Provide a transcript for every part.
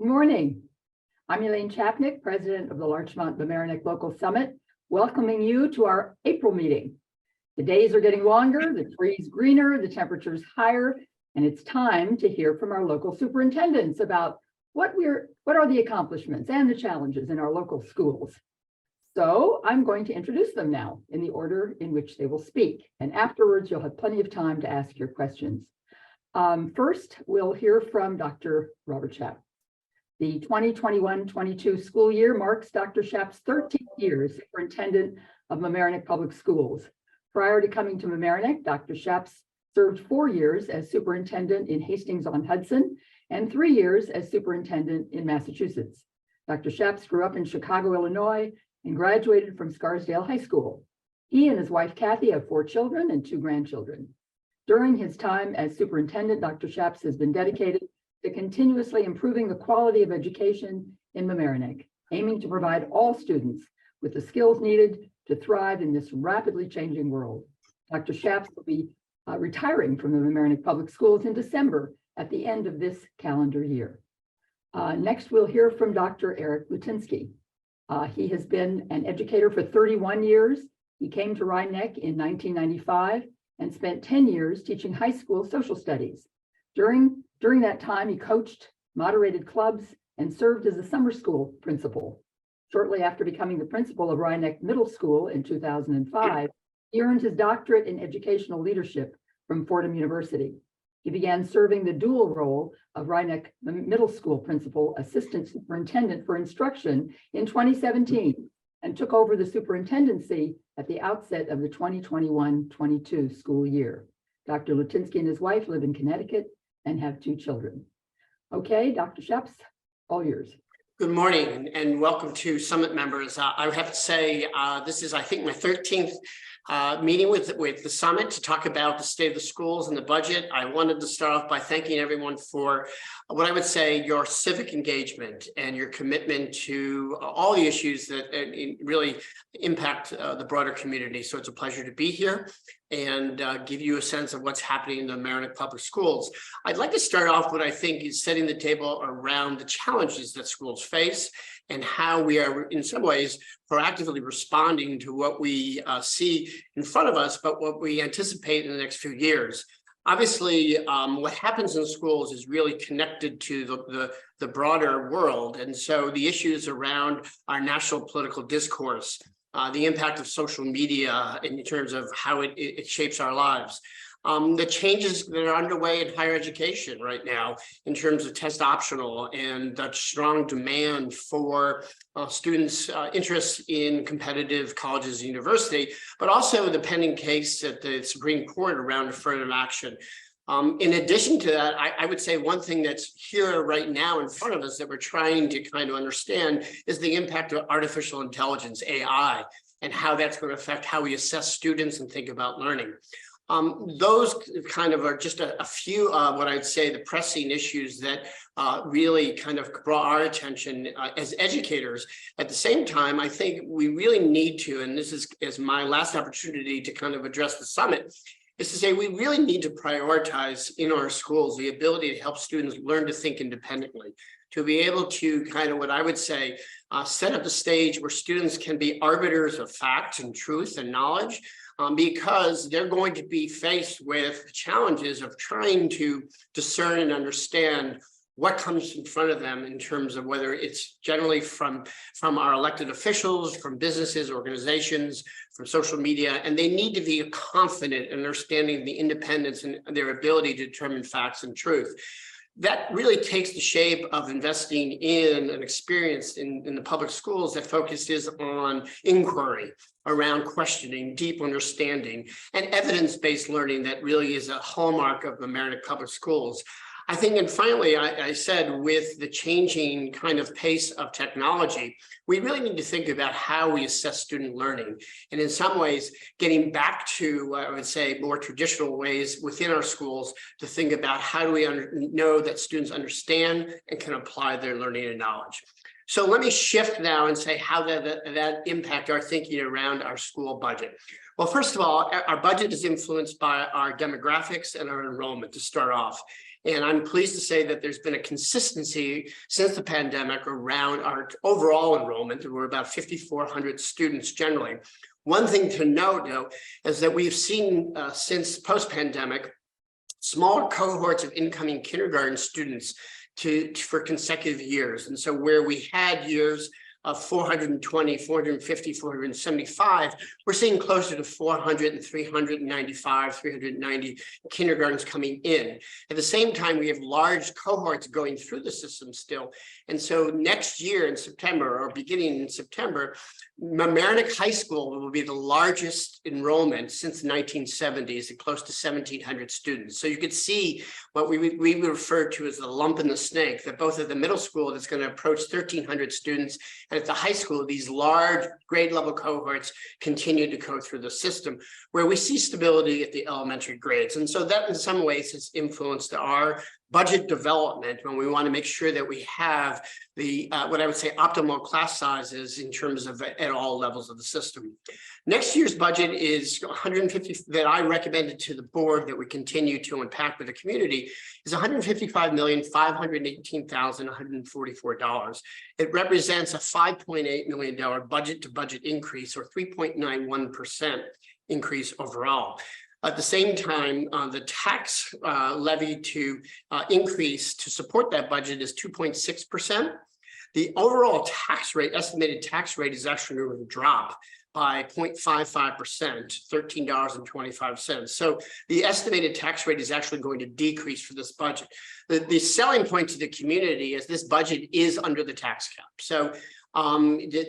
Good morning. I'm Elaine Chapnick, President of the Larchmont Mamaroneck Local Summit, welcoming you to our April meeting. The days are getting longer, the trees greener, the temperatures higher, and it's time to hear from our local superintendents about what are the accomplishments and the challenges in our local schools. So I'm going to introduce them now in the order in which they will speak, and afterwards you'll have plenty of time to ask your questions. First, we'll hear from Dr. Robert Schaap. The 2021-22 school year marks Dr. Schaap's 13th year as Superintendent of Mamaroneck Public Schools. Prior to coming to Mamaroneck, Dr. Schaap served 4 years as Superintendent in Hastings-on-Hudson and 3 years as Superintendent in Massachusetts. Dr. Schaap grew up in Chicago, Illinois, and graduated from Scarsdale High School. He and his wife, Kathy, have 4 children and 2 grandchildren. During his time as superintendent, Dr. Schaap has been dedicated to continuously improving the quality of education in Mamaroneck, aiming to provide all students with the skills needed to thrive in this rapidly changing world. Dr. Schaap will be retiring from the Mamaroneck Public Schools in December at the end of this calendar year. Next, we'll hear from Dr. Eric Lutinski. He has been an educator for 31 years. He came to Rhinebeck in 1995 and spent 10 years teaching high school social studies. During that time, he coached, moderated clubs, and served as a summer school principal. Shortly after becoming the principal of Rhinebeck Middle School in 2005, he earned his doctorate in educational leadership from Fordham University. He began serving the dual role of Rhinebeck Middle School Principal Assistant Superintendent for Instruction in 2017 and took over the superintendency at the outset of the 2021-22 school year. Dr. Lutinski and his wife live in Connecticut and have 2 children. Okay, Dr. Schaap, all yours. Good morning and welcome to Summit members. I have to say this is, I think, my 13th meeting with the Summit to talk about the state of the schools and the budget. I wanted to start off by thanking everyone for what I would say your civic engagement and your commitment to all the issues that really impact the broader community. So it's a pleasure to be here and give you a sense of what's happening in the Mamaroneck Public Schools. I'd like to start off what I think is setting the table around the challenges that schools face and how we are, in some ways, proactively responding to what we see in front of us, but what we anticipate in the next few years. Obviously, what happens in schools is really connected to the broader world. And so the issues around our national political discourse, the impact of social media in terms of how it shapes our lives, the changes that are underway in higher education right now in terms of test optional and the strong demand for students' interest in competitive colleges and university, but also the pending case at the Supreme Court around affirmative action. In addition to that, I would say one thing that's here right now in front of us that we're trying to kind of understand is the impact of artificial intelligence, AI, and how that's going to affect how we assess students and think about learning. Those kind of are just a few of what I'd say the pressing issues that really kind of brought our attention as educators. At the same time, I think we really need to, and this is my last opportunity to kind of address the summit, is to say we really need to prioritize in our schools the ability to help students learn to think independently, to be able to kind of what I would say set up the stage where students can be arbiters of fact and truth and knowledge, because they're going to be faced with challenges of trying to discern and understand what comes in front of them in terms of whether it's generally from our elected officials, from businesses, organizations, from social media, and they need to be confident in understanding the independence and their ability to determine facts and truth. That really takes the shape of investing in an experience in the public schools that focuses on inquiry, around questioning, deep understanding, and evidence-based learning that really is a hallmark of the Mamaroneck Public Schools. I think, and finally, I said with the changing kind of pace of technology, we really need to think about how we assess student learning. And in some ways, getting back to, I would say, more traditional ways within our schools to think about how do we know that students understand and can apply their learning and knowledge. So let me shift now and say how that impact our thinking around our school budget. Well, first of all, our budget is influenced by our demographics and our enrollment to start off. And I'm pleased to say that there's been a consistency since the pandemic around our overall enrollment. We're about 5,400 students generally. One thing to note, though, is that we've seen since post-pandemic, smaller cohorts of incoming kindergarten students for consecutive years. And so where we had years of 420, 450, 475, we're seeing closer to 400 and 395, 390 kindergartens coming in. At the same time, we have large cohorts going through the system still. And so next year in September, or beginning in September, Mamaroneck High School will be the largest enrollment since the 1970s at close to 1,700 students. So you could see what we refer to as the lump in the snake, that both at the middle school, that's going to approach 1,300 students, and at the high school, these large grade level cohorts continue to go through the system, where we see stability at the elementary grades. And so that in some ways has influenced our budget development when we want to make sure that we have the what I would say optimal class sizes in terms of at all levels of the system. Next year's budget is 150 that I recommended to the board that we continue to impact with the community is $155,518,144. It represents a $5.8 million budget to budget increase, or 3.91% increase overall. At the same time, the tax levy to increase to support that budget is 2.6%. The overall tax rate, estimated tax rate, is actually going to drop by 0.55%, $13.25. So the estimated tax rate is actually going to decrease for this budget. The selling point to the community is this budget is under the tax cap. So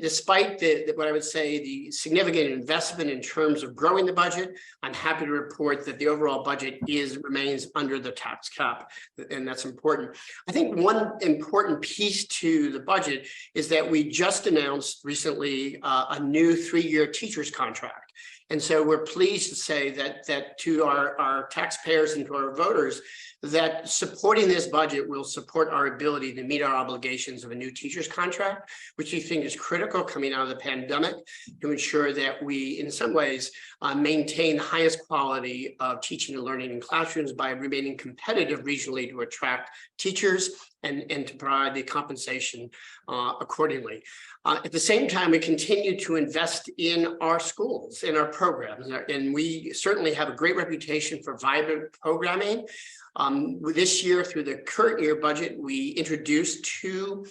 despite what I would say the significant investment in terms of growing the budget, I'm happy to report that the overall budget remains under the tax cap, and that's important. I think one important piece to the budget is that we just announced recently a new 3-year teachers contract. And so we're pleased to say that to our taxpayers and to our voters, that supporting this budget will support our ability to meet our obligations of a new teachers contract, which we think is critical coming out of the pandemic to ensure that we, in some ways, maintain the highest quality of teaching and learning in classrooms by remaining competitive regionally to attract teachers and to provide the compensation accordingly. At the same time, we continue to invest in our schools, in our programs, and we certainly have a great reputation for vibrant programming. This year, through the current year budget, we introduced 2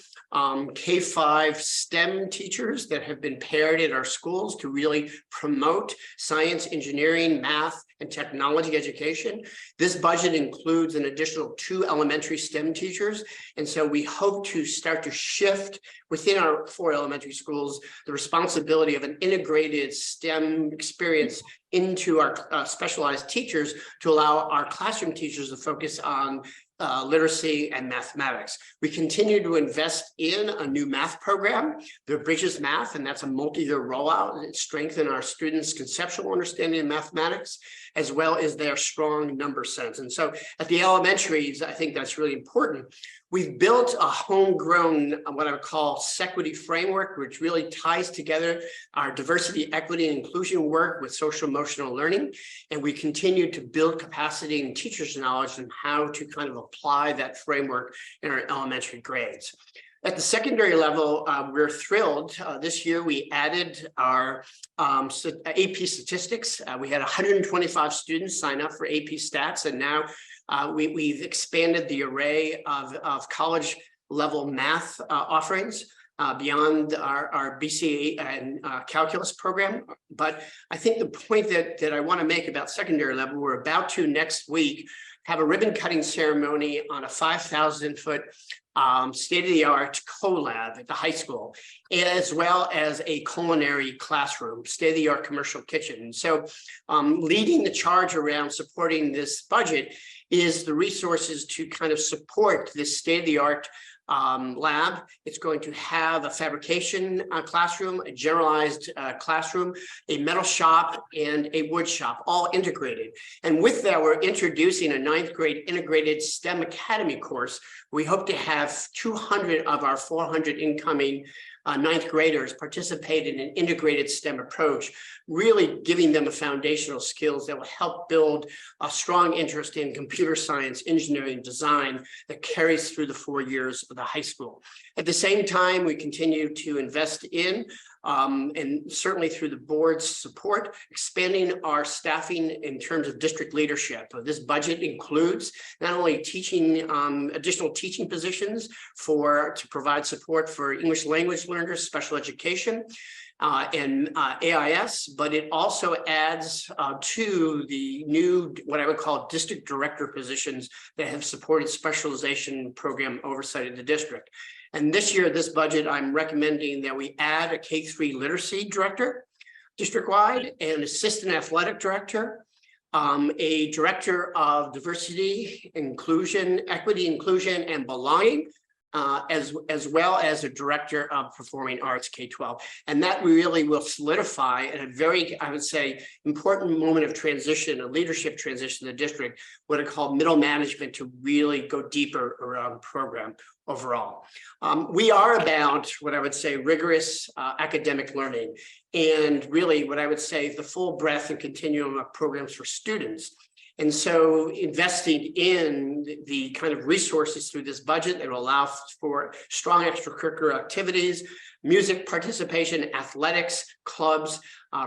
K-5 STEM teachers that have been paired in our schools to really promote science, engineering, math, and technology education. This budget includes an additional 2 elementary STEM teachers. And so we hope to start to shift within our 4 elementary schools the responsibility of an integrated STEM experience into our specialized teachers to allow our classroom teachers to focus on literacy and mathematics. We continue to invest in a new math program, the Bridges Math, and that's a multi-year rollout. It strengthens our students' conceptual understanding of mathematics, as well as their strong number sense. And so at the elementaries, I think that's really important. We've built a homegrown, what I would call Sequity framework, which really ties together our diversity, equity, and inclusion work with social emotional learning. And we continue to build capacity and teachers' knowledge on how to kind of apply that framework in our elementary grades. At the secondary level, we're thrilled. This year, we added our AP statistics. We had 125 students sign up for AP stats, and now we've expanded the array of college level math offerings beyond our BCA and calculus program. But I think the point that I want to make about secondary level, we're about to next week have a ribbon cutting ceremony on a 5,000-foot state-of-the-art collab at the high school, as well as a culinary classroom, state-of-the-art commercial kitchen. So leading the charge around supporting this budget is the resources to kind of support this state-of-the-art lab. It's going to have a fabrication classroom, a generalized classroom, a metal shop, and a wood shop, all integrated. And with that, we're introducing a 9th grade integrated STEM Academy course. We hope to have 200 of our 400 incoming ninth graders participate in an integrated STEM approach, really giving them the foundational skills that will help build a strong interest in computer science, engineering, design that carries through the 4 years of the high school. At the same time, we continue to invest in, and certainly through the board's support, expanding our staffing in terms of district leadership. This budget includes not only teaching, additional teaching positions to provide support for English language learners, special education, and AIS, but it also adds to the new, what I would call district director positions that have supported specialization program oversight in the district. And this year, this budget, I'm recommending that we add a K-3 literacy director district-wide, an assistant athletic director, a director of diversity, inclusion, equity, inclusion, and belonging, as well as a director of performing arts K-12. And that really will solidify at a very, I would say, important moment of transition, a leadership transition in the district, what I call middle management, to really go deeper around the program overall. We are about what I would say rigorous academic learning, and really what I would say the full breadth and continuum of programs for students. And so investing in the kind of resources through this budget that will allow for strong extracurricular activities, music participation, athletics, clubs,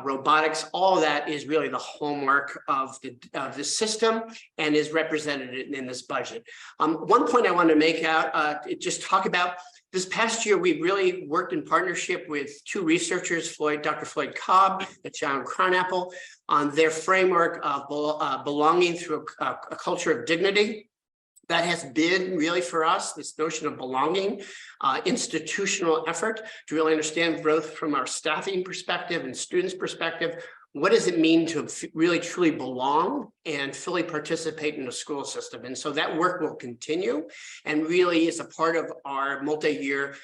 robotics, all of that is really the hallmark of the system and is represented in this budget. One point I want to make out, just talk about this past year, we really worked in partnership with two researchers, Dr. Floyd Cobb and John Cronapple, on their framework of belonging through a culture of dignity. That has been really for us, this notion of belonging, institutional effort to really understand both from our staffing perspective and students' perspective, what does it mean to really truly belong and fully participate in the school system? And so that work will continue and really is a part of our multi-year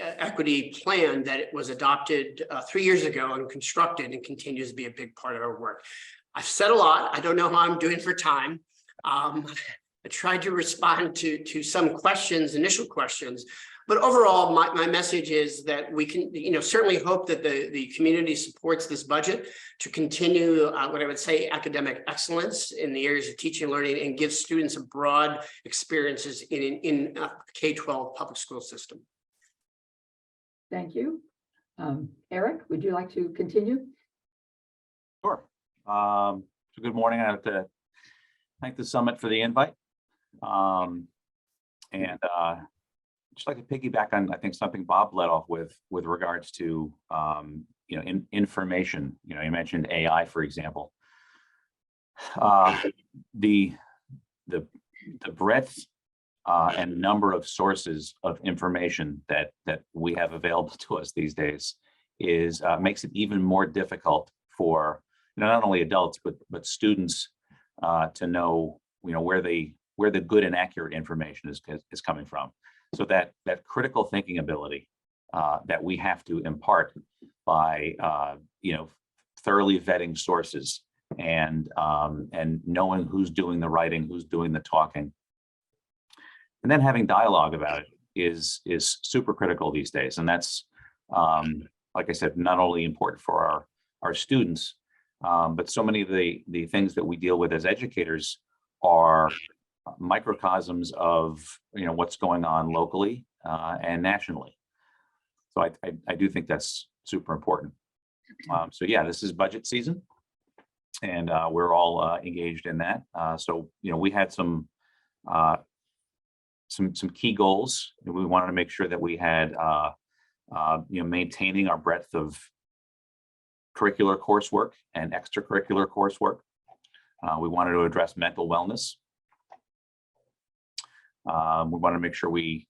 equity plan that it was adopted 3 years ago and constructed and continues to be a big part of our work. I've said a lot. I don't know how I'm doing for time. I tried to respond to some questions, initial questions, but overall, my message is that we can, certainly hope that the community supports this budget to continue what I would say academic excellence in the areas of teaching and learning and give students a broad experiences in K-12 public school system. Thank you. Eric, would you like to continue? Sure. So good morning. I have to thank the summit for the invite. Just like to piggyback on, I think, something Bob led off with regards to, information. You mentioned AI, for example. The breadth and number of sources of information that we have available to us these days is makes it even more difficult for not only adults but students to know where the good and accurate information is coming from. So that critical thinking ability that we have to impart by thoroughly vetting sources and knowing who's doing the writing, who's doing the talking, and then having dialogue about it is super critical these days. And that's like I said, not only important for our students, but so many of the things that we deal with as educators are microcosms of what's going on locally and nationally. So I do think that's super important. So yeah, this is budget season, and we're all engaged in that. So we had some key goals. We wanted to make sure that we had maintaining our breadth of curricular coursework and extracurricular coursework. We wanted to address mental wellness. We want to make sure we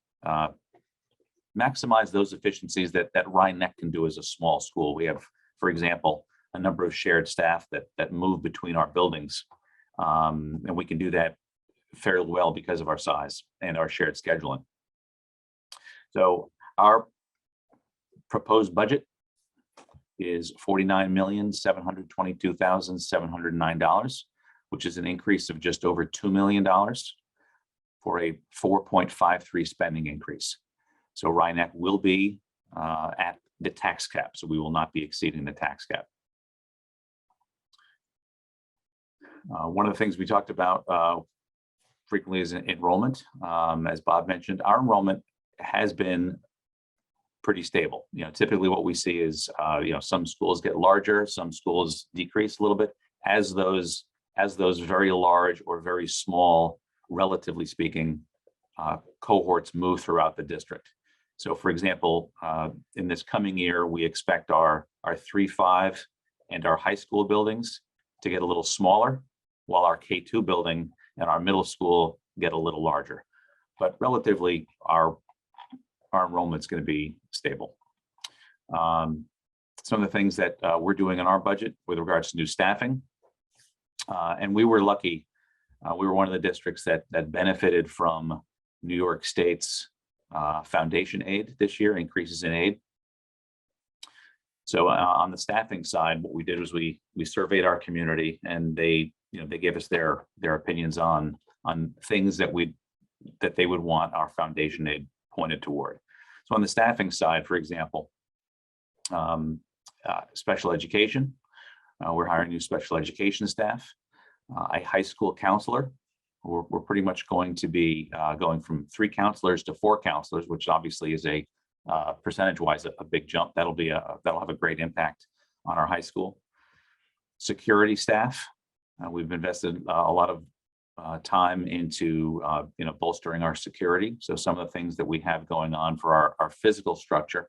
maximize those efficiencies that Rhinebeck can do as a small school. We have, for example, a number of shared staff that move between our buildings, and we can do that fairly well because of our size and our shared scheduling. So our proposed budget is $49,722,709, which is an increase of just over $2 million. For a 4.53 spending increase. So Rhinebeck will be at the tax cap. So we will not be exceeding the tax cap. One of the things we talked about frequently is enrollment. As Bob mentioned, our enrollment has been pretty stable. Typically what we see is, some schools get larger, some schools decrease a little bit as those very large or very small, relatively speaking, cohorts move throughout the district. So for example, in this coming year, we expect our 3-5 and our high school buildings to get a little smaller, while our K-2 building and our middle school get a little larger. But relatively, our enrollment is going to be stable. Some of the things that we're doing in our budget with regards to new staffing, and we were lucky. We were one of the districts that benefited from New York State's foundation aid this year, increases in aid. So on the staffing side, what we did was we surveyed our community, and they gave us their opinions on things that they would want our foundation aid pointed toward. So on the staffing side, for example, special education, we're hiring new special education staff, a high school counselor. We're pretty much going to be going from 3 counselors to 4 counselors, which obviously is a percentage-wise a big jump. That'll have a great impact on our high school. Security staff, we've invested a lot of time into bolstering our security. So some of the things that we have going on for our physical structure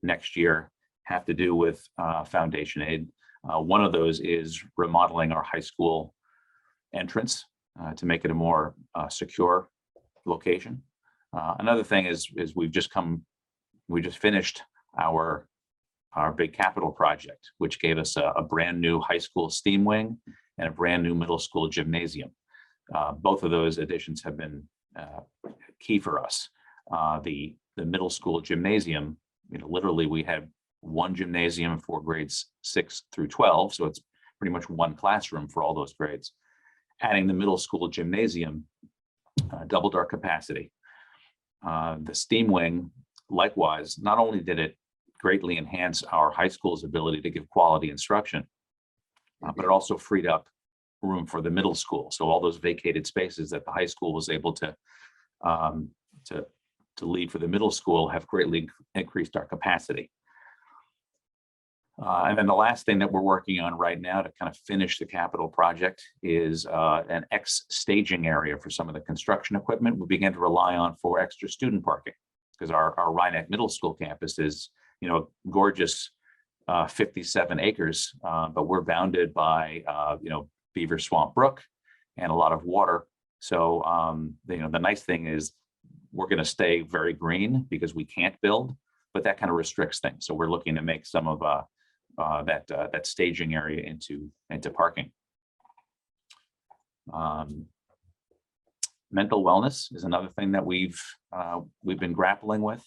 next year have to do with foundation aid. One of those is remodeling our high school entrance to make it a more secure location. Another thing is we just finished our big capital project, which gave us a brand new high school STEAM wing and a brand new middle school gymnasium. Both of those additions have been key for us. The middle school gymnasium, literally we had one gymnasium for grades 6 through 12, so it's pretty much one classroom for all those grades. Adding the middle school gymnasium doubled our capacity. The STEAM wing, likewise, not only did it greatly enhance our high school's ability to give quality instruction, but it also freed up room for the middle school. So all those vacated spaces that the high school was able to leave for the middle school have greatly increased our capacity. And then the last thing that we're working on right now to kind of finish the capital project is an staging area for some of the construction equipment we began to rely on for extra student parking, because our Rhinebeck Middle School campus is, gorgeous 57 acres, but we're bounded by, Beaver Swamp Brook and a lot of water. So, the nice thing is we're going to stay very green because we can't build, but that kind of restricts things. So we're looking to make some of that staging area into parking. Mental wellness is another thing that we've been grappling with.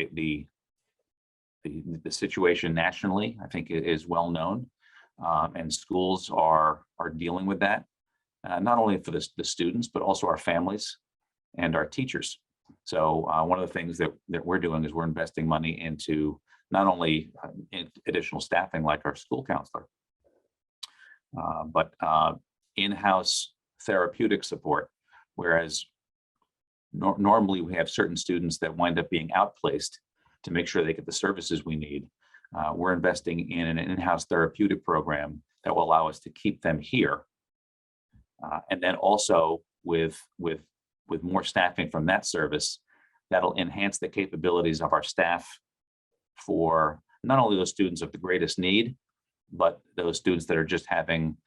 The situation nationally, I think, is well known, and schools are dealing with that, not only for the students, but also our families and our teachers. So one of the things that we're doing is we're investing money into not only additional staffing like our school counselor, but in-house therapeutic support, whereas normally we have certain students that wind up being outplaced to make sure they get the services we need. We're investing in an in-house therapeutic program that will allow us to keep them here. And then also with more staffing from that service, that'll enhance the capabilities of our staff for not only those students of the greatest need, but those students that are just having,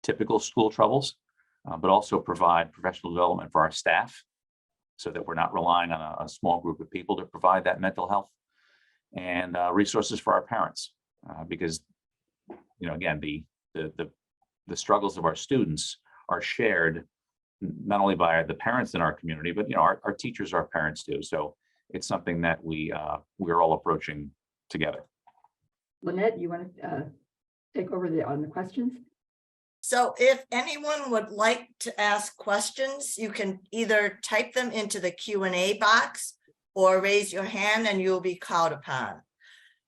typical school troubles, but also provide professional development for our staff so that we're not relying on a small group of people to provide that mental health, and resources for our parents, because, again, the struggles of our students are shared not only by the parents in our community, but our teachers are parents too. So it's something that we're all approaching together. Lynette, you want to take over on the questions? So if anyone would like to ask questions, you can either type them into the Q&A box or raise your hand and you'll be called upon.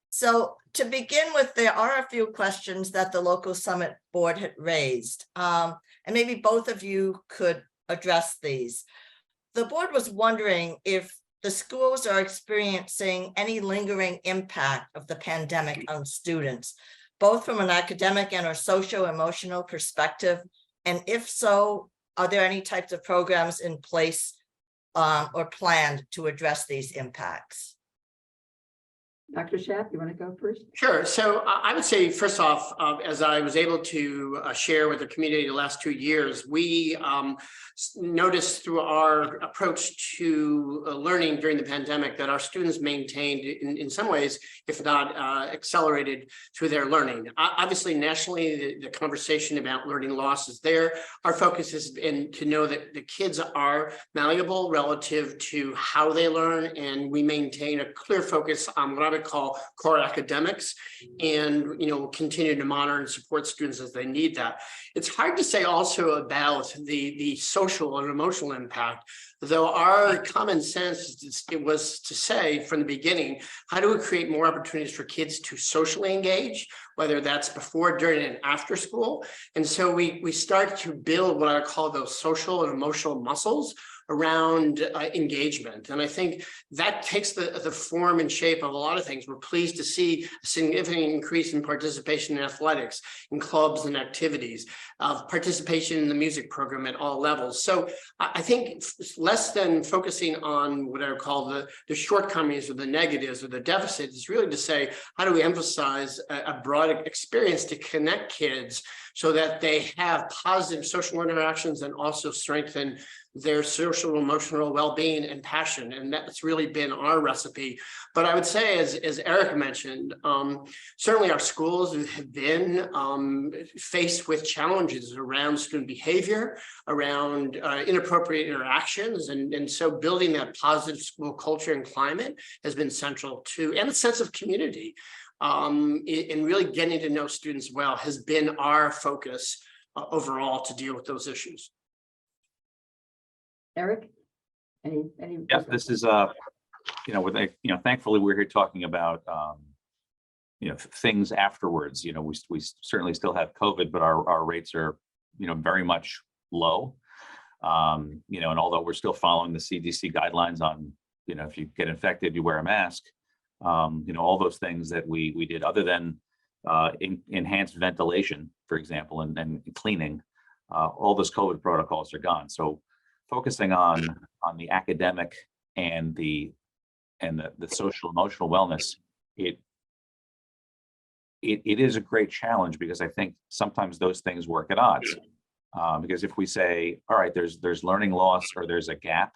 So to begin with, there are a few questions that the local summit board had raised, and maybe both of you could address these. The board was wondering if the schools are experiencing any lingering impact of the pandemic on students, both from an academic and or socio-emotional perspective. And if so, are there any types of programs in place or planned to address these impacts? Dr. Schaap, you want to go first? Sure. So I would say, first off, as I was able to share with the community the last 2 years, we noticed through our approach to learning during the pandemic that our students maintained in some ways, if not accelerated through their learning. Obviously, nationally, the conversation about learning loss is there. Our focus has been to know that the kids are malleable relative to how they learn, and we maintain a clear focus on what I would call core academics, and continue to monitor and support students as they need that. It's hard to say also about the social and emotional impact, though our common sense it was to say from the beginning, how do we create more opportunities for kids to socially engage, whether that's before, during, and after school? And so we start to build what I call those social and emotional muscles around engagement. And I think that takes the form and shape of a lot of things. We're pleased to see a significant increase in participation in athletics, in clubs and activities, of participation in the music program at all levels. So I think less than focusing on what I would call the shortcomings or the negatives or the deficits, is really to say, how do we emphasize a broad experience to connect kids so that they have positive social interactions and also strengthen their social, emotional well-being and passion. And that's really been our recipe. But I would say, as Eric mentioned, certainly our schools have been faced with challenges around student behavior, around inappropriate interactions. And so building that positive school culture and climate has been central to, and a sense of community. And really getting to know students well has been our focus overall to deal with those issues. Eric, any? Yeah, this is thankfully we're here talking about things afterwards. We certainly still have COVID, but our rates are very much low. And although we're still following the CDC guidelines on if you get infected, you wear a mask. All those things that we did, other than enhanced ventilation, for example, and cleaning, all those COVID protocols are gone. So focusing on the academic and the social emotional wellness, it is a great challenge, because I think sometimes those things work at odds. Because if we say, all right, there's learning loss or there's a gap,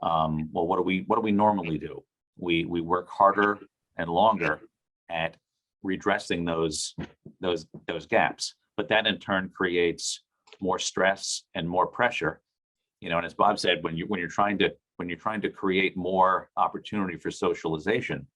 well, what do we normally do? We work harder and longer at redressing those gaps, but that in turn creates more stress and more pressure. And as Bob said, when you're trying to create more opportunity for socialization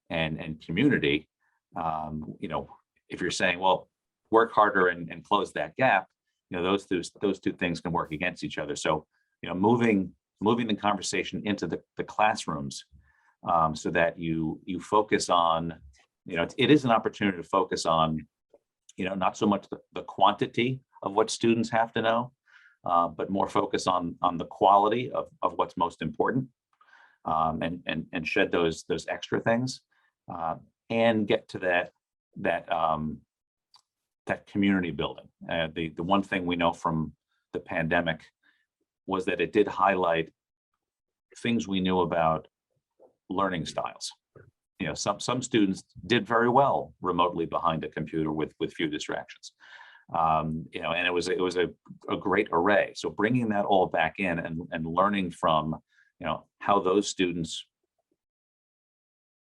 and community, if you're saying, well, work harder and close that gap, those two things can work against each other. So moving the conversation into the classrooms, so that you focus on, it is an opportunity to focus on, not so much the quantity of what students have to know, but more focus on the quality of what's most important, and shed those extra things, and get to that community building. The one thing we know from the pandemic was that it did highlight things we knew about learning styles. Some students did very well remotely behind a computer with few distractions. And it was a great array. So bringing that all back in and learning from, how those students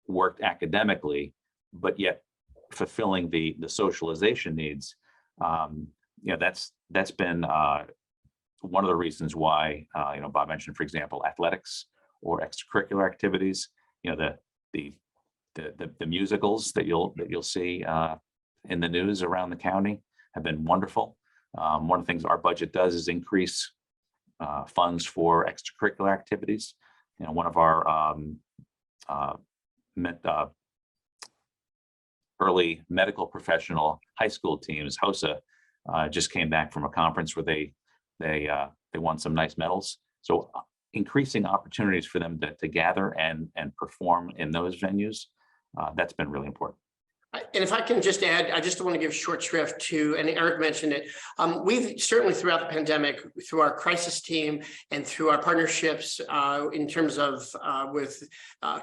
worked academically, but yet fulfilling the socialization needs. That's been one of the reasons why, Bob mentioned, for example, athletics or extracurricular activities. The musicals that you'll see in the news around the county have been wonderful. One of the things our budget does is increase funds for extracurricular activities. One of our early medical professional high school teams, HOSA, just came back from a conference where they won some nice medals. So increasing opportunities for them to gather and perform in those venues, that's been really important. And if I can just add, I just want to give short shrift to, and Eric mentioned it, we've certainly throughout the pandemic, through our crisis team and through our partnerships in terms of with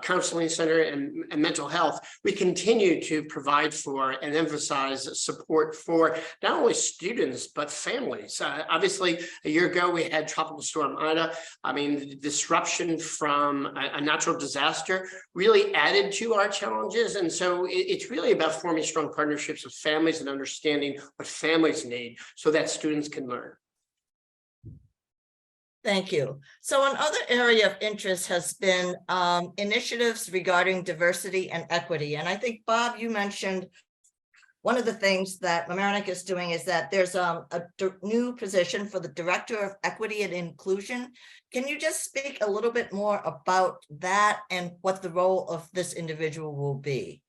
counseling center and mental health, we continue to provide for and emphasize support for not only students, but families. Obviously, a year ago, we had Tropical Storm Ida. I mean, the disruption from a natural disaster really added to our challenges. And so it's really about forming strong partnerships with families and understanding what families need so that students can learn. Thank you. So another area of interest has been initiatives regarding diversity and equity. And I think, Bob, you mentioned one of the things that Mamaroneck is doing is that there's a new position for the Director of Equity and Inclusion. Can you just speak a little bit more about that and what the role of this individual will be?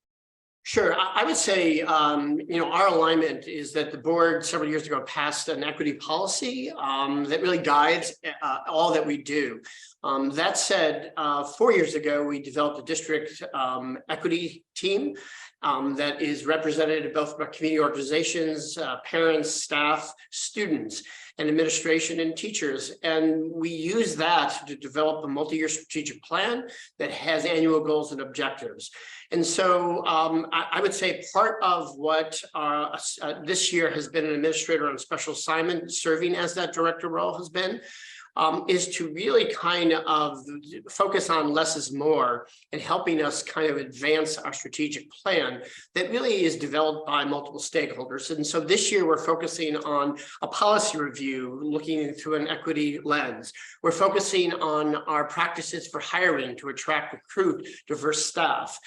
Sure. I would say, our alignment is that the board several years ago passed an equity policy that really guides all that we do. That said, 4 years ago, we developed a district equity team that is represented both by community organizations, parents, staff, students, and administration and teachers. And we use that to develop a multi-year strategic plan that has annual goals and objectives. And so I would say part of what this year has been an administrator on special assignment serving as that director role has been, is to really kind of focus on less is more and helping us kind of advance our strategic plan that really is developed by multiple stakeholders. And so this year we're focusing on a policy review, looking through an equity lens. We're focusing on our practices for hiring to attract, recruit diverse staff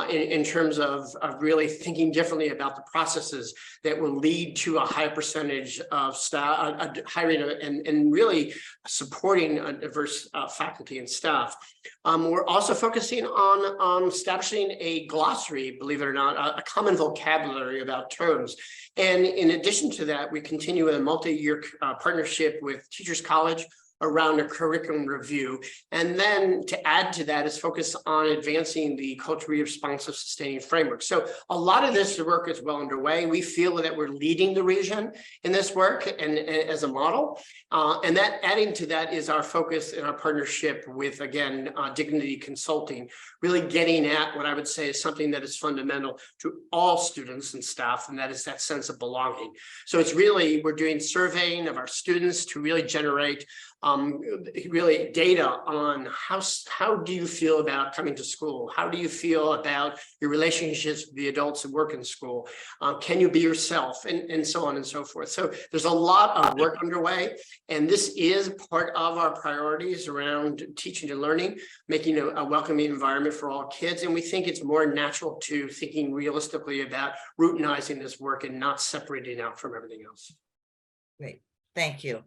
in terms of really thinking differently about the processes that will lead to a high percentage of staff hiring and really supporting a diverse faculty and staff. We're also focusing on establishing a glossary, believe it or not, a common vocabulary about terms. And in addition to that, we continue a multi-year partnership with Teachers College around a curriculum review. And then to add to that is focus on advancing the culturally responsive sustaining framework. So a lot of this work is well underway. We feel that we're leading the region in this work and as a model. And that adding to that is our focus in our partnership with, again, Dignity Consulting, really getting at what I would say is something that is fundamental to all students and staff, and that is that sense of belonging. So it's really, we're doing surveying of our students to really generate really data on how do you feel about coming to school? How do you feel about your relationships with the adults who work in school? Can you be yourself? And so on and so forth. So there's a lot of work underway, and this is part of our priorities around teaching and learning, making a welcoming environment for all kids. And we think it's more natural to thinking realistically about routinizing this work and not separating out from everything else. Great, thank you.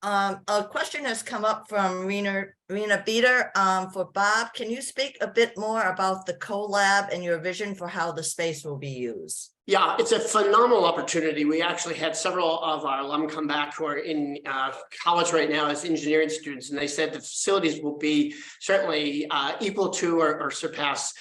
A question has come up from Rena Beater for Bob. Can you speak a bit more about the collab and your vision for how the space will be used? Yeah, it's a phenomenal opportunity. We actually had several of our alum come back who are in college right now as engineering students, and they said the facilities will be certainly equal to or surpass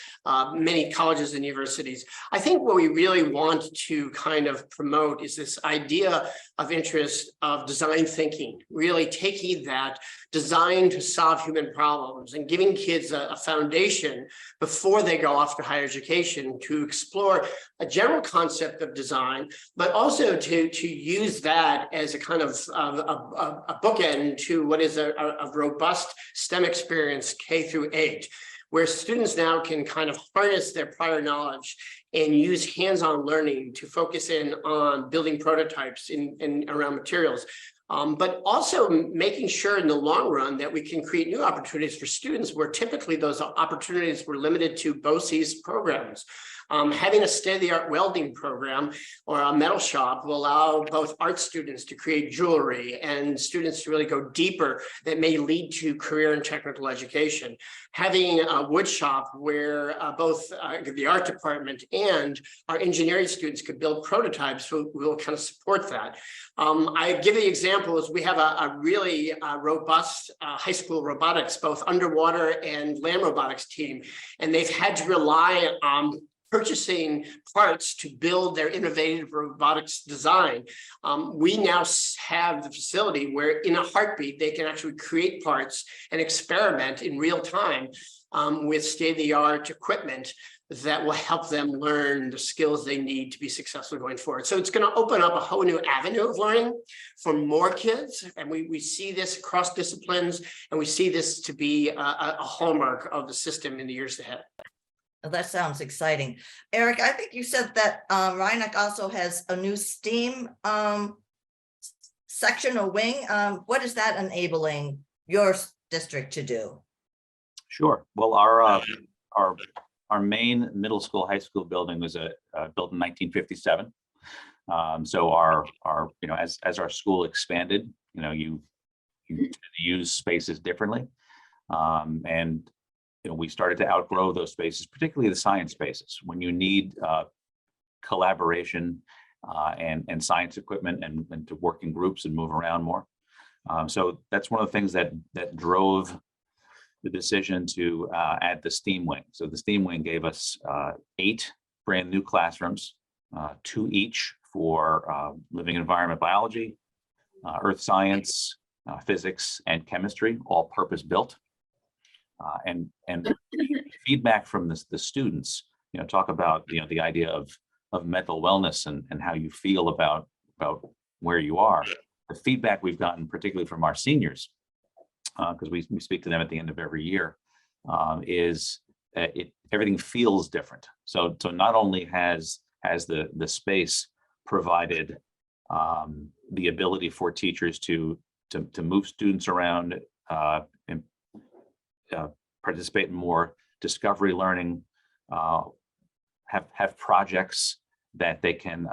many colleges and universities. I think what we really want to kind of promote is this idea of interest of design thinking, really taking that design to solve human problems and giving kids a foundation before they go off to higher education to explore a general concept of design, but also to use that as a kind of a bookend to what is a robust STEM experience K-8, where students now can kind of harness their prior knowledge and use hands-on learning to focus in on building prototypes in around materials. but also making sure in the long run that we can create new opportunities for students where typically those opportunities were limited to BOCES programs. Having a state-of-the-art welding program or a metal shop will allow both art students to create jewelry and students to really go deeper that may lead to career and technical education. Having a wood shop where both the art department and our engineering students could build prototypes will kind of support that. I give the example is we have a really robust high school robotics, both underwater and land robotics team, and they've had to rely on purchasing parts to build their innovative robotics design. We now have the facility where in a heartbeat, they can actually create parts and experiment in real time with state-of-the-art equipment that will help them learn the skills they need to be successful going forward. So it's going to open up a whole new avenue of learning for more kids. And we see this across disciplines, and we see this to be a hallmark of the system in the years ahead. Oh, that sounds exciting. Eric, I think you said that Rhinebeck also has a new STEAM section or wing. What is that enabling your district to do? Sure. Well, our main middle school, high school building was built in 1957. So our as our school expanded, you use spaces differently, and we started to outgrow those spaces, particularly the science spaces, when you need collaboration and science equipment and to work in groups and move around more. So that's one of the things that drove the decision to add the STEAM wing. So the STEAM wing gave us 8 brand new classrooms, 2 each for living environment biology, earth science, physics, and chemistry, all purpose built. And feedback from the students, talk about the idea of mental wellness and how you feel about where you are. The feedback we've gotten, particularly from our seniors, because we speak to them at the end of every year, is everything feels different. So not only has the space provided the ability for teachers to move students around and participate in more discovery learning, have projects that they can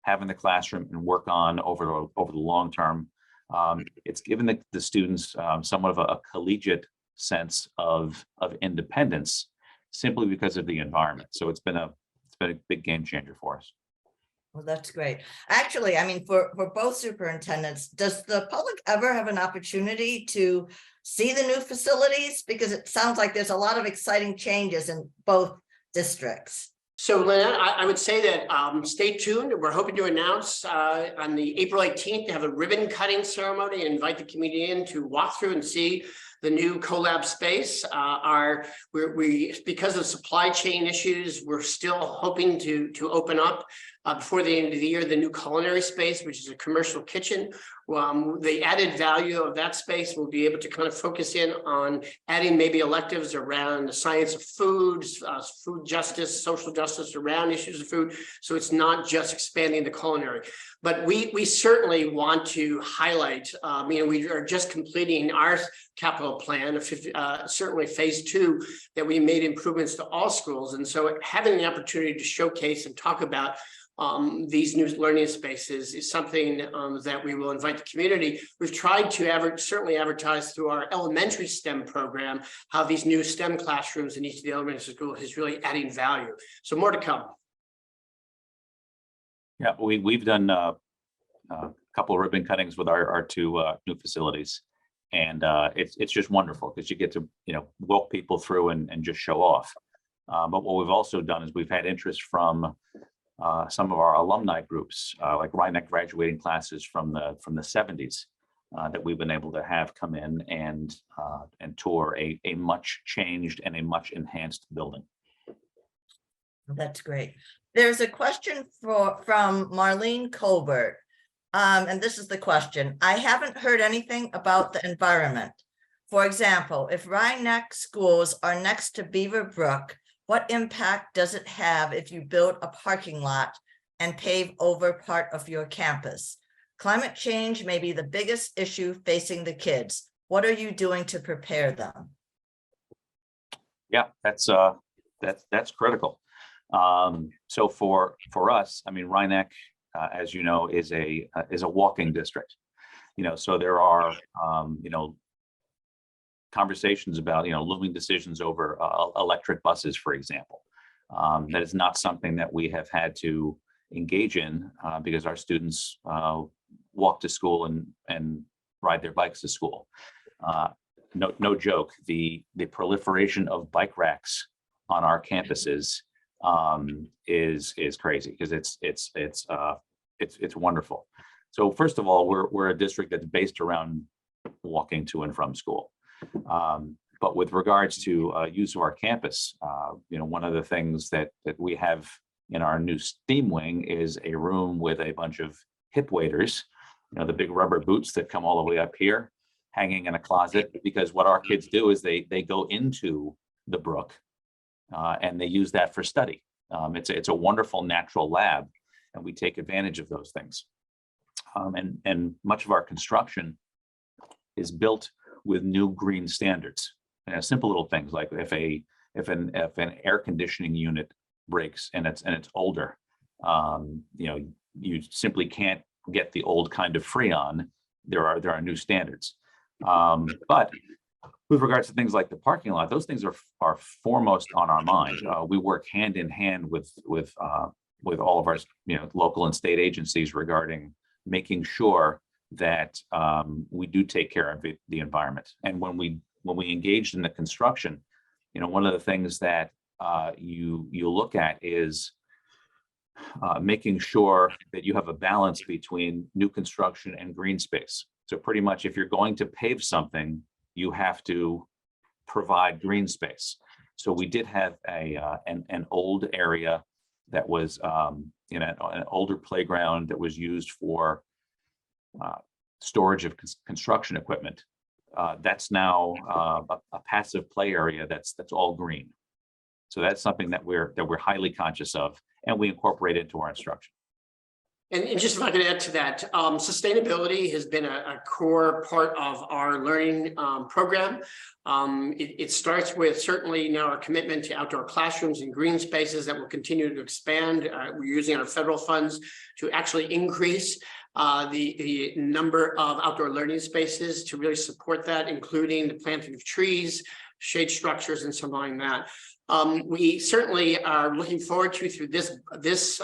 have in the classroom and work on over the long term. It's given the students somewhat of a collegiate sense of independence simply because of the environment. So it's been a big game changer for us. Well, that's great. Actually, I mean, for both superintendents, does the public ever have an opportunity to see the new facilities? Because it sounds like there's a lot of exciting changes in both districts. So Lynette, I would say that stay tuned. We're hoping to announce on the April 18th to have a ribbon cutting ceremony and invite the community in to walk through and see the new collab space. Because of supply chain issues, we're still hoping to open up before the end of the year the new culinary space, which is a commercial kitchen. The added value of that space will be able to kind of focus in on adding maybe electives around the science of food, food justice, social justice around issues of food. So it's not just expanding the culinary. But we certainly want to highlight, we are just completing our capital plan, certainly phase 2, that we made improvements to all schools. And so having the opportunity to showcase and talk about these new learning spaces is something that we will invite the community. We've tried to certainly advertise through our elementary STEM program how these new STEM classrooms in each of the elementary schools is really adding value. So more to come. Yeah, we've done a couple of ribbon cuttings with our 2 new facilities, and it's just wonderful because you get to walk people through and just show off. But what we've also done is we've had interest from some of our alumni groups, like Rhinebeck graduating classes from the 70s, that we've been able to have come in and tour a much changed and a much enhanced building. That's great. There's a question from Marlene Colbert, and this is the question. I haven't heard anything about the environment. For example, if Rhinebeck schools are next to Beaver Brook, what impact does it have if you build a parking lot and pave over part of your campus? Climate change may be the biggest issue facing the kids. What are you doing to prepare them? Yeah, that's critical. So for us, I mean, Rhinebeck, as you know, is a walking district. So there are conversations about looming decisions over electric buses, for example. That is not something that we have had to engage in because our students walk to school and ride their bikes to school. No joke. The proliferation of bike racks on our campuses is crazy because it's wonderful. So first of all, we're a district that's based around walking to and from school. But with regards to use of our campus, one of the things that we have in our new STEAM wing is a room with a bunch of hip waders, the big rubber boots that come all the way up here, hanging in a closet, because what our kids do is they go into the brook and they use that for study. It's a wonderful natural lab, and we take advantage of those things. And much of our construction is built with new green standards. Simple little things like if an air conditioning unit breaks and it's older, you simply can't get the old kind of Freon. There are new standards. But with regards to things like the parking lot, those things are foremost on our mind. We work hand in hand with all of our local and state agencies regarding making sure that we do take care of the environment. And when we engaged in the construction, one of the things that you look at is making sure that you have a balance between new construction and green space. So pretty much if you're going to pave something, you have to provide green space. So we did have an old area that was an older playground that was used for storage of construction equipment. That's now a passive play area that's all green. So that's something that we're highly conscious of, and we incorporate into our instruction. And just if I could add to that, sustainability has been a core part of our learning program. It starts with certainly now our commitment to outdoor classrooms and green spaces that will continue to expand. We're using our federal funds to actually increase the number of outdoor learning spaces to really support that, including the planting of trees, shade structures, and something like that. We certainly are looking forward to, through this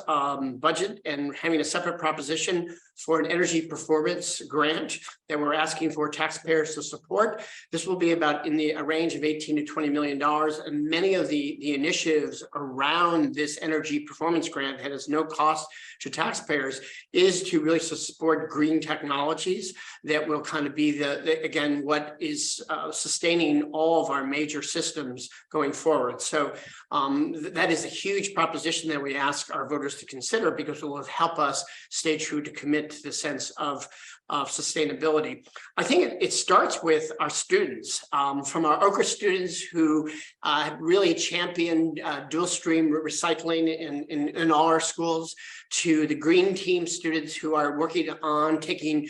budget, and having a separate proposition for an energy performance grant that we're asking for taxpayers to support. This will be about in a range of $18 to $20 million, and many of the initiatives around this energy performance grant that has no cost to taxpayers is to really support green technologies that will kind of be again what is sustaining all of our major systems going forward. So that is a huge proposition that we ask our voters to consider, because it will help us stay true to commit to the sense of sustainability. I think it starts with our students, from our Okra students who have really championed dual stream recycling in all our schools, to the green team students who are working on taking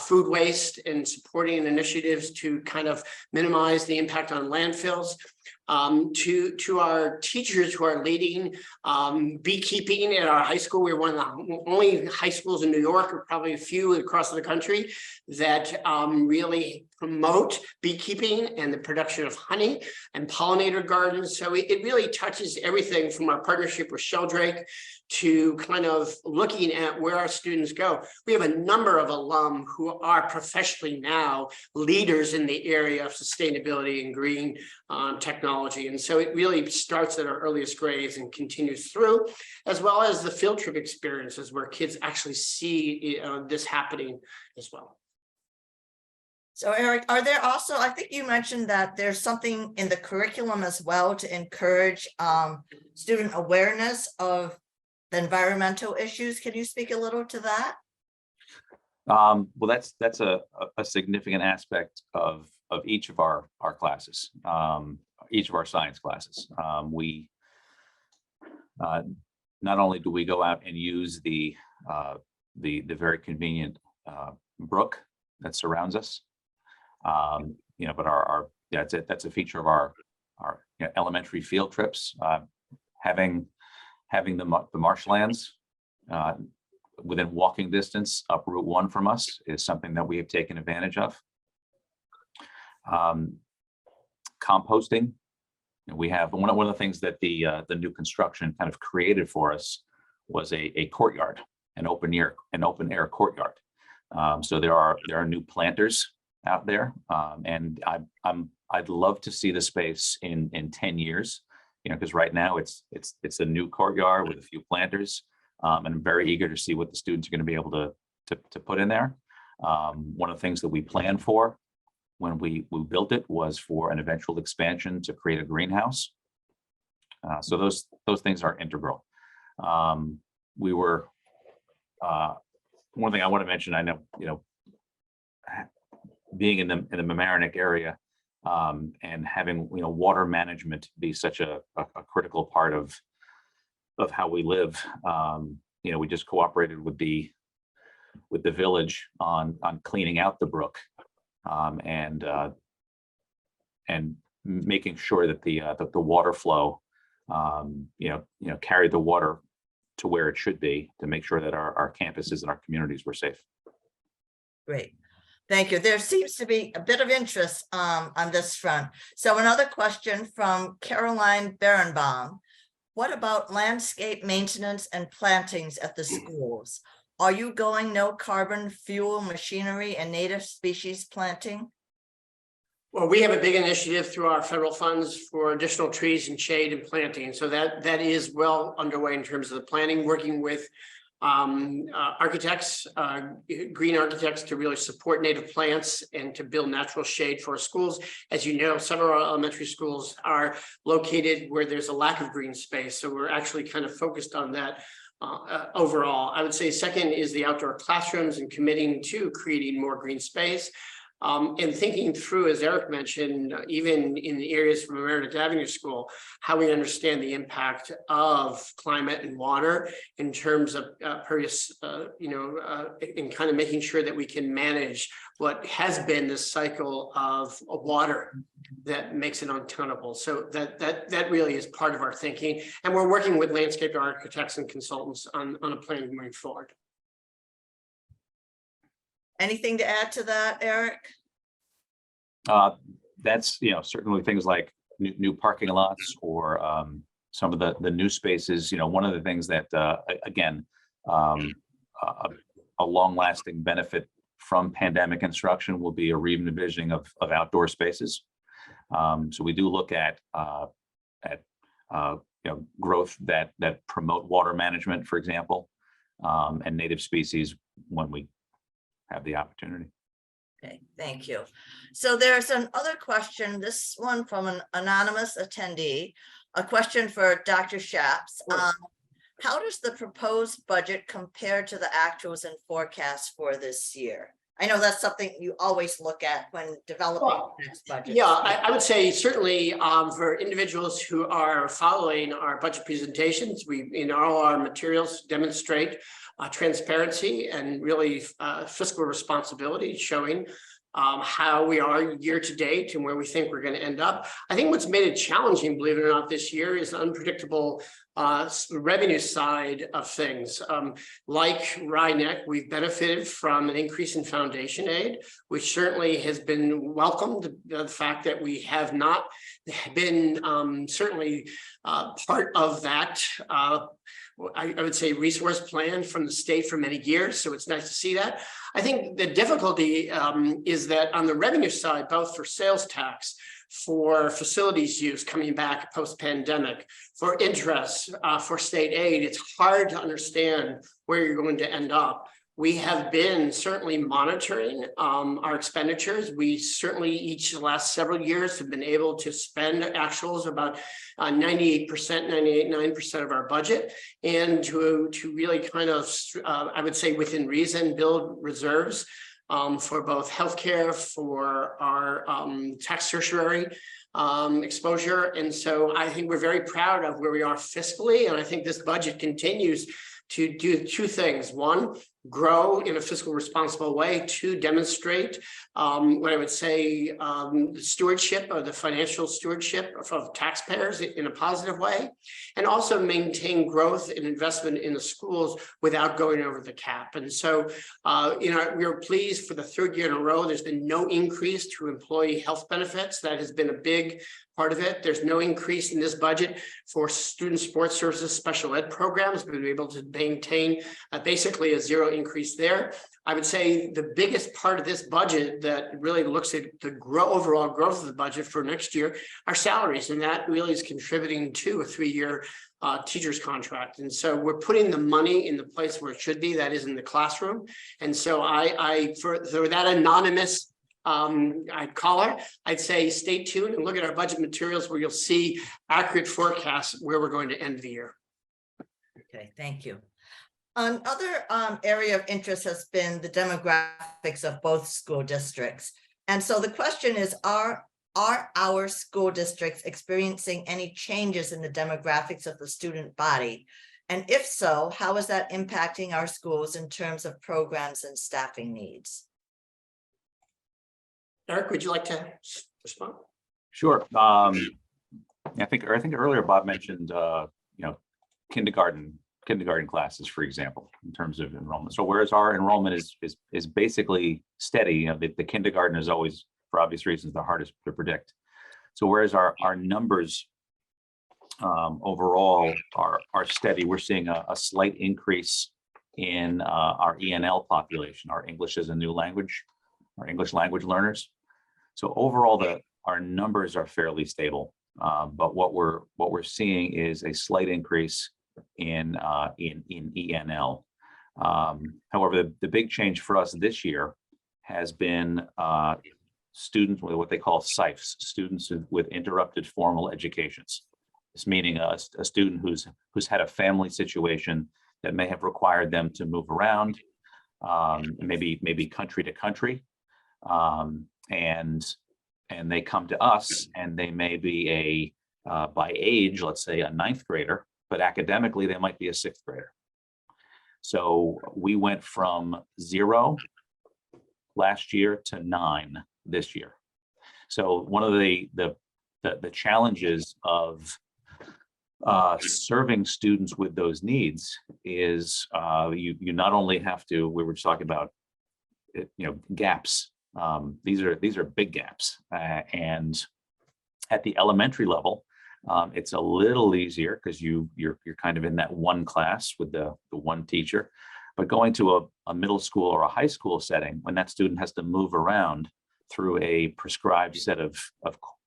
food waste and supporting initiatives to kind of minimize the impact on landfills. To our teachers who are leading beekeeping at our high school. We're one of the only high schools in New York, or probably a few across the country, that really promote beekeeping and the production of honey and pollinator gardens. So it really touches everything from our partnership with Sheldrake to kind of looking at where our students go. We have a number of alum who are professionally now leaders in the area of sustainability and green technology. And so it really starts at our earliest grades and continues through, as well as the field trip experiences where kids actually see this happening as well. So Eric, are there also, I think you mentioned that there's something in the curriculum as well to encourage student awareness of the environmental issues. Can you speak a little to that? Well, that's a significant aspect of each of our classes, each of our science classes. We not only do we go out and use the very convenient brook that surrounds us. But that's a feature of our elementary field trips. Having the marshlands within walking distance up Route 1 from us is something that we have taken advantage of. Composting. We have one of the things that the new construction kind of created for us was a courtyard, an open air courtyard. So there are new planters out there, and I'd love to see the space in 10 years. Because right now it's a new courtyard with a few planters, and I'm very eager to see what the students are going to be able to put in there. One of the things that we planned for when we built it was for an eventual expansion to create a greenhouse. So those things are integral. One thing I want to mention, I know, being in the Mamaroneck area, and having water management be such a critical part of how we live. We just cooperated with the village on cleaning out the brook, and making sure that the water flow carried the water to where it should be, to make sure that our campuses and our communities were safe. Great. Thank you. There seems to be a bit of interest on this front. So another question from Caroline Berenbaum. What about landscape maintenance and plantings at the schools? Are you going no carbon fuel machinery and native species planting? Well, we have a big initiative through our federal funds for additional trees and shade and planting. So that is well underway in terms of the planning, working with architects, green architects, to really support native plants and to build natural shade for our schools. As you know, some of our elementary schools are located where there's a lack of green space. So we're actually kind of focused on that overall. I would say second is the outdoor classrooms and committing to creating more green space. And thinking through, as Eric mentioned, even in the areas from Mamaroneck Avenue School, how we understand the impact of climate and water in terms of pervious, in kind of making sure that we can manage what has been this cycle of water that makes it untenable. So that really is part of our thinking, and we're working with landscape architects and consultants on a plan moving forward. Anything to add to that, Eric? That's certainly things like new parking lots, or some of the new spaces. One of the things that again, a long-lasting benefit from pandemic instruction will be a re-envisioning of outdoor spaces. So we do look at growth that promote water management, for example, and native species when we have the opportunity. Okay, thank you. So there's another question, this one from an anonymous attendee, a question for Dr. Schaps. How does the proposed budget compare to the actuals and forecasts for this year? I know that's something you always look at when developing the next budget. Yeah, I would say certainly for individuals who are following our budget presentations, we in all our materials demonstrate transparency and really fiscal responsibility, showing how we are year to date and where we think we're going to end up. I think what's made it challenging, believe it or not, this year is the unpredictable revenue side of things. Like Rhinebeck, we've benefited from an increase in foundation aid, which certainly has been welcomed. The fact that we have not been certainly part of that I would say resource plan from the state for many years. So it's nice to see that. I think the difficulty is that on the revenue side, both for sales tax, for facilities use coming back post-pandemic, for interest, for state aid, it's hard to understand where you're going to end up. We have been certainly monitoring our expenditures. We certainly each of the last several years have been able to spend actuals about 98%, 98.9% of our budget, and to really kind of, I would say within reason, build reserves for both healthcare, for our tax tertiary exposure. And so I think we're very proud of where we are fiscally, and I think this budget continues to do two things. One, grow in a fiscal responsible way, to demonstrate what I would say the stewardship or the financial stewardship of taxpayers in a positive way, and also maintain growth and investment in the schools without going over the cap. And so we were pleased for the third year in a row. There's been no increase to employee health benefits. That has been a big part of it. There's no increase in this budget for student sports services, special ed programs. We've been able to maintain basically a zero increase there. I would say the biggest part of this budget that really looks at the overall growth of the budget for next year are salaries, and that really is contributing to a 3-year teacher's contract. And so we're putting the money in the place where it should be, that is in the classroom. And so for that anonymous I'd call her, I'd say stay tuned and look at our budget materials where you'll see accurate forecasts where we're going to end the year. Okay, thank you. Another area of interest has been the demographics of both school districts. And so the question is, are our school districts experiencing any changes in the demographics of the student body? And if so, how is that impacting our schools in terms of programs and staffing needs? Eric, would you like to respond? Sure. I think earlier Bob mentioned, kindergarten classes, for example, in terms of enrollment. So whereas our enrollment is basically steady, the kindergarten is always, for obvious reasons, the hardest to predict. So whereas our numbers overall are steady, we're seeing a slight increase in our ENL population, our English as a new language, our English language learners. So overall, our numbers are fairly stable, but what we're seeing is a slight increase in ENL. However, the big change for us this year has been students with what they call SIFEs, students with interrupted formal educations. This meaning a student who's had a family situation that may have required them to move around, maybe country to country. And they come to us, and they may be by age, let's say a 9th grader, but academically they might be a 6th grader. So we went from 0 last year to 9 this year. So one of the challenges of serving students with those needs is you not only have to, we were just talking about gaps. These are big gaps, and at the elementary level, it's a little easier because you're kind of in that one class with the one teacher. But going to a middle school or a high school setting, when that student has to move around through a prescribed set of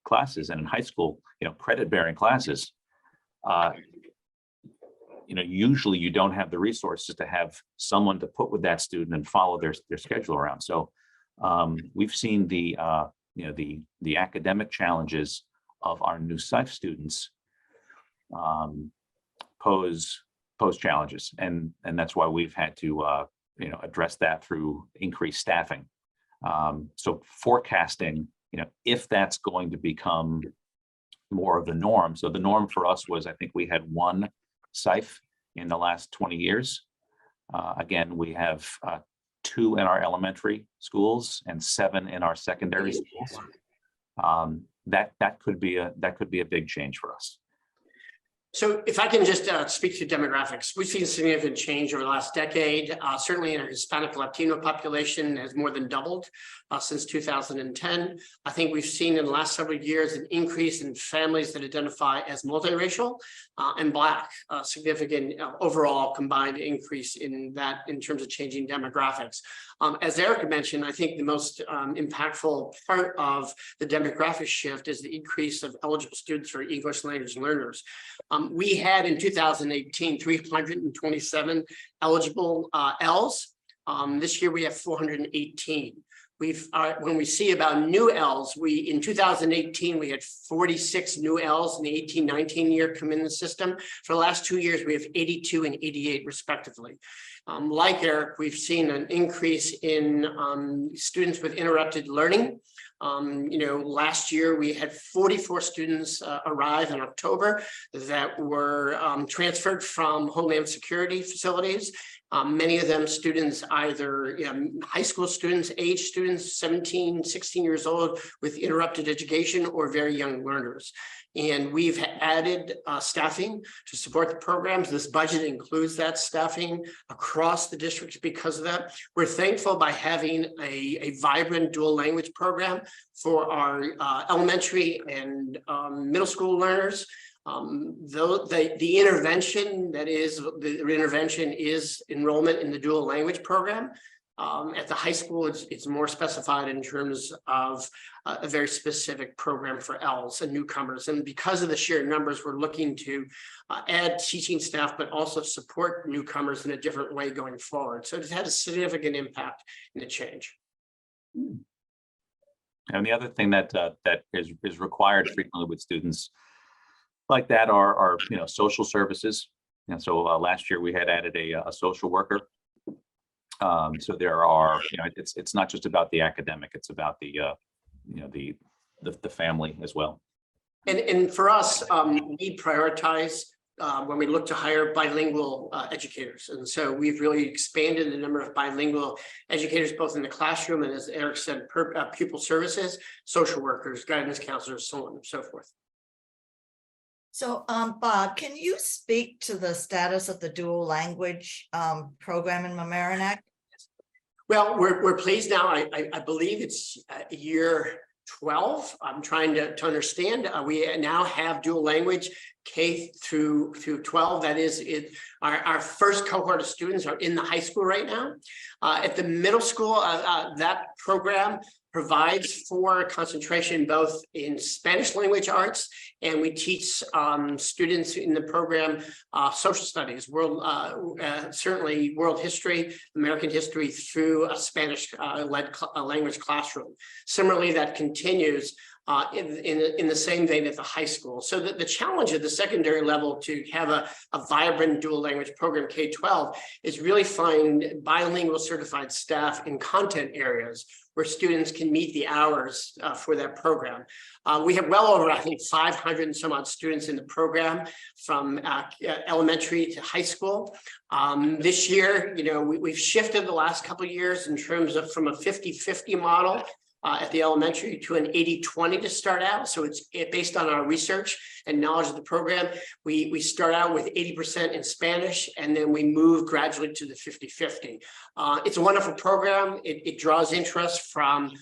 classes, and in high school, credit-bearing classes, usually you don't have the resources to have someone to put with that student and follow their schedule around. So we've seen the academic challenges of our new SIFE students pose challenges, and that's why we've had to address that through increased staffing. So forecasting, if that's going to become more of the norm. So the norm for us was, I think we had 1 SIFE in the last 20 years. Again, we have 2 in our elementary schools and 7 in our secondary schools. That could be a big change for us. So if I can just speak to demographics, we've seen significant change over the last decade. Certainly in our Hispanic Latino population has more than doubled since 2010. I think we've seen in the last several years an increase in families that identify as multiracial and Black, significant overall combined increase in that in terms of changing demographics. As Erica mentioned, I think the most impactful part of the demographic shift is the increase of eligible students for English language learners. We had in 2018, 327 eligible Ls. This year we have 418. When we see about new Ls, in 2018, we had 46 new Ls in the 18-19 year come in the system. For the last 2 years, we have 82 and 88 respectively. Like Eric, we've seen an increase in students with interrupted learning. Last year we had 44 students arrive in October that were transferred from Homeland Security facilities. Many of them students, either high school students, age students, 17, 16 years old with interrupted education, or very young learners. And we've added staffing to support the programs. This budget includes that staffing across the districts because of that. We're thankful by having a vibrant dual language program for our elementary and middle school learners. The intervention is enrollment in the dual language program. At the high school, it's more specified in terms of a very specific program for ELs and newcomers. And because of the sheer numbers, we're looking to add teaching staff, but also support newcomers in a different way going forward. So it's had a significant impact in the change. And the other thing that is required frequently with students like that are social services. And so last year we had added a social worker. So there are, it's not just about the academic, it's about the family as well. And for us, we prioritize when we look to hire bilingual educators. And so we've really expanded the number of bilingual educators, both in the classroom and, as Eric said, pupil services, social workers, guidance counselors, so on and so forth. So, Bob, can you speak to the status of the dual language program in Mamaroneck? Well, we're pleased now. I believe it's year 12. I'm trying to understand. We now have dual language K through 12. That is, our first cohort of students are in the high school right now. At the middle school, that program provides for concentration both in Spanish language arts, and we teach students in the program social studies, certainly world history, American history through a Spanish-led language classroom. Similarly, that continues in the same vein at the high school. So the challenge at the secondary level to have a vibrant dual language program K-12 is really find bilingual certified staff in content areas where students can meet the hours for that program. We have well over, I think, 500 and some odd students in the program from elementary to high school. This year, we've shifted the last couple of years in terms of from a 50-50 model at the elementary to an 80-20 to start out. So it's based on our research and knowledge of the program. We start out with 80% in Spanish, and then we move gradually to the 50-50. It's a wonderful program. It draws interest from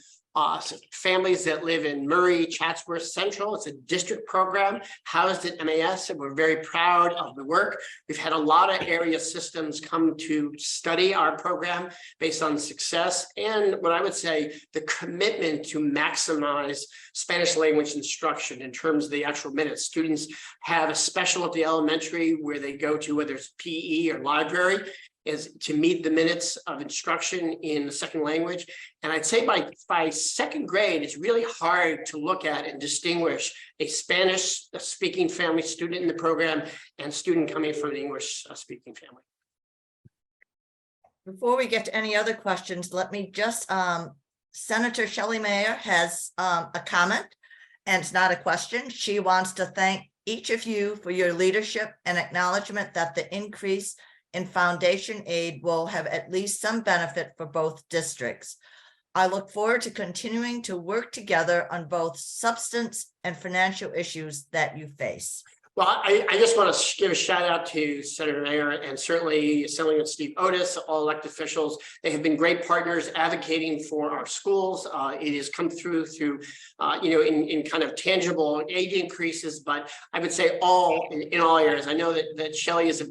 families that live in Murray, Chatsworth Central. It's a district program housed at MAS, and we're very proud of the work. We've had a lot of area systems come to study our program based on success and what I would say the commitment to maximize Spanish language instruction in terms of the actual minutes. Students have a special at the elementary where they go to, whether it's PE or library, is to meet the minutes of instruction in the second language. And I'd say by second grade, it's really hard to look at and distinguish a Spanish speaking family student in the program and student coming from an English speaking family. Before we get to any other questions, let me just, Senator Shelley Mayer has a comment, and it's not a question. She wants to thank each of you for your leadership and acknowledgement that the increase in foundation aid will have at least some benefit for both districts. I look forward to continuing to work together on both substance and financial issues that you face. Well, I just want to give a shout out to Senator Mayer and certainly Assemblyman Steve Otis, all elected officials. They have been great partners advocating for our schools. It has come through in kind of tangible aid increases, but I would say in all areas. I know that Shelley has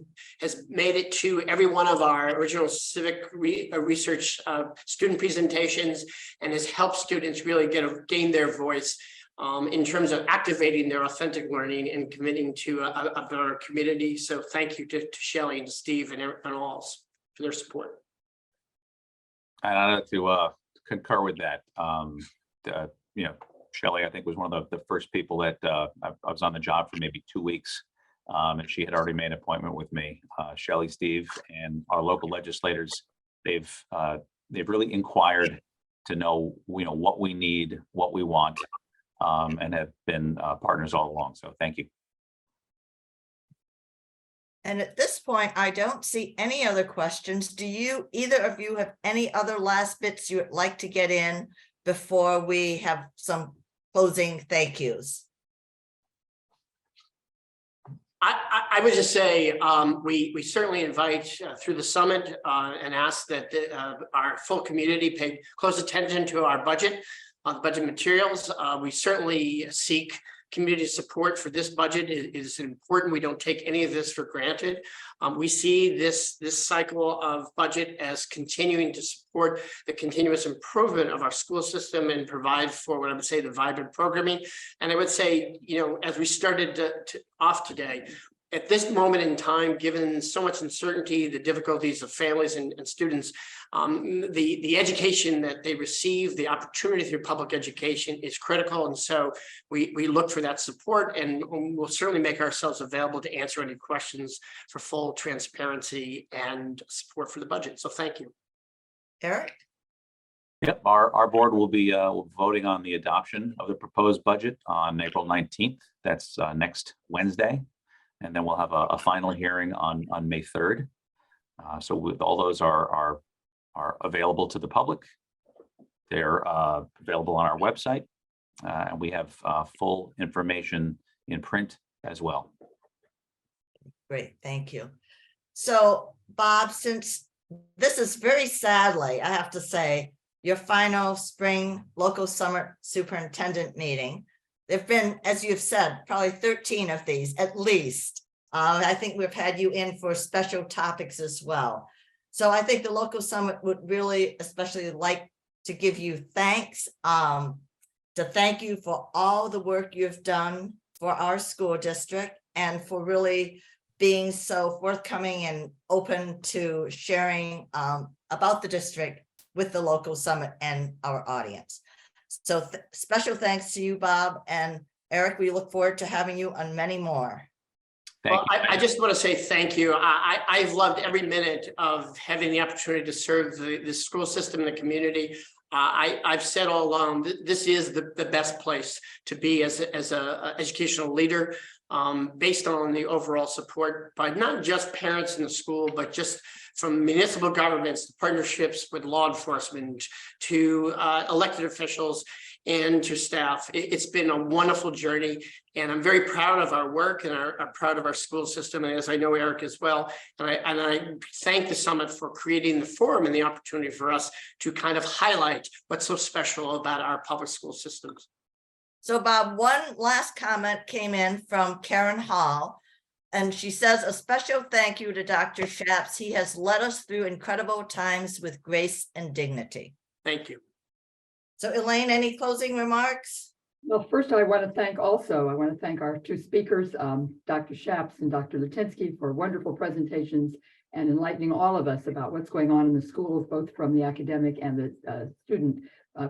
made it to every one of our original civic research student presentations and has helped students really gain their voice in terms of activating their authentic learning and committing to a better community. So thank you to Shelley and to Steve and all for their support. And to concur with that, Shelley, I think, was one of the first people that I was on the job for maybe 2 weeks, and she had already made an appointment with me. Shelley, Steve, and our local legislators, they've really inquired know, what we need, what we want, and have been partners all along. So thank you. And at this point, I don't see any other questions. Do you, either of you, have any other last bits you would like to get in before we have some closing thank yous? I would just say we certainly invite through the summit and ask that our full community pay close attention to our budget, the budget materials. We certainly seek community support for this budget. It is important. We don't take any of this for granted. We see this cycle of budget as continuing to support the continuous improvement of our school system and provide for what I would say the vibrant programming. And I would say, as we started off today, at this moment in time, given so much uncertainty, the difficulties of families and students, the education that they receive, the opportunity through public education is critical. And so we look for that support, and we'll certainly make ourselves available to answer any questions for full transparency and support for the budget. So thank you. Eric? Yep, our board will be voting on the adoption of the proposed budget on April 19th. That's next Wednesday. And then we'll have a final hearing on May 3rd. So all those are available to the public. They're available on our website, and we have full information in print as well. Great, thank you. So Bob, since this is very sadly, I have to say, your final spring local summer superintendent meeting, there've been, as you've said, probably 13 of these at least. I think we've had you in for special topics as well. So I think the local summit would really especially like to give you thanks, to thank you for all the work you've done for our school district and for really being so forthcoming and open to sharing about the district with the local summit and our audience. So special thanks to you, Bob, and Eric, we look forward to having you on many more. Well, I just want to say thank you. I've loved every minute of having the opportunity to serve the school system and the community. I've said all along, this is the best place to be as a educational leader, based on the overall support by not just parents in the school, but just from municipal governments, partnerships with law enforcement, to elected officials and to staff. It's been a wonderful journey, and I'm very proud of our work and I'm proud of our school system, and as I know Eric as well. And I thank the summit for creating the forum and the opportunity for us to kind of highlight what's so special about our public school systems. So Bob, one last comment came in from Karen Hall, and she says, a special thank you to Dr. Schaps. He has led us through incredible times with grace and dignity. Thank you. So Elaine, any closing remarks? Well, first, I want to thank our two speakers, Dr. Schaps and Dr. Lutinski, for wonderful presentations and enlightening all of us about what's going on in the schools, both from the academic and the student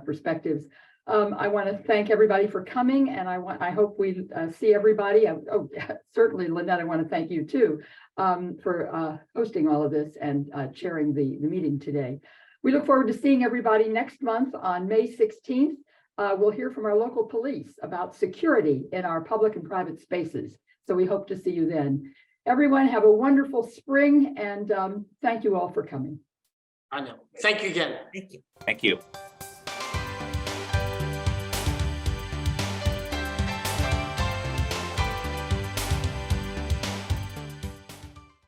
perspectives. I want to thank everybody for coming, and I hope we see everybody. Certainly, Lynette, I want to thank you too for hosting all of this and chairing the meeting today. We look forward to seeing everybody next month on May 16th. We'll hear from our local police about security in our public and private spaces. So we hope to see you then. Everyone have a wonderful spring, and thank you all for coming. I know. Thank you again. Thank you. Thank you.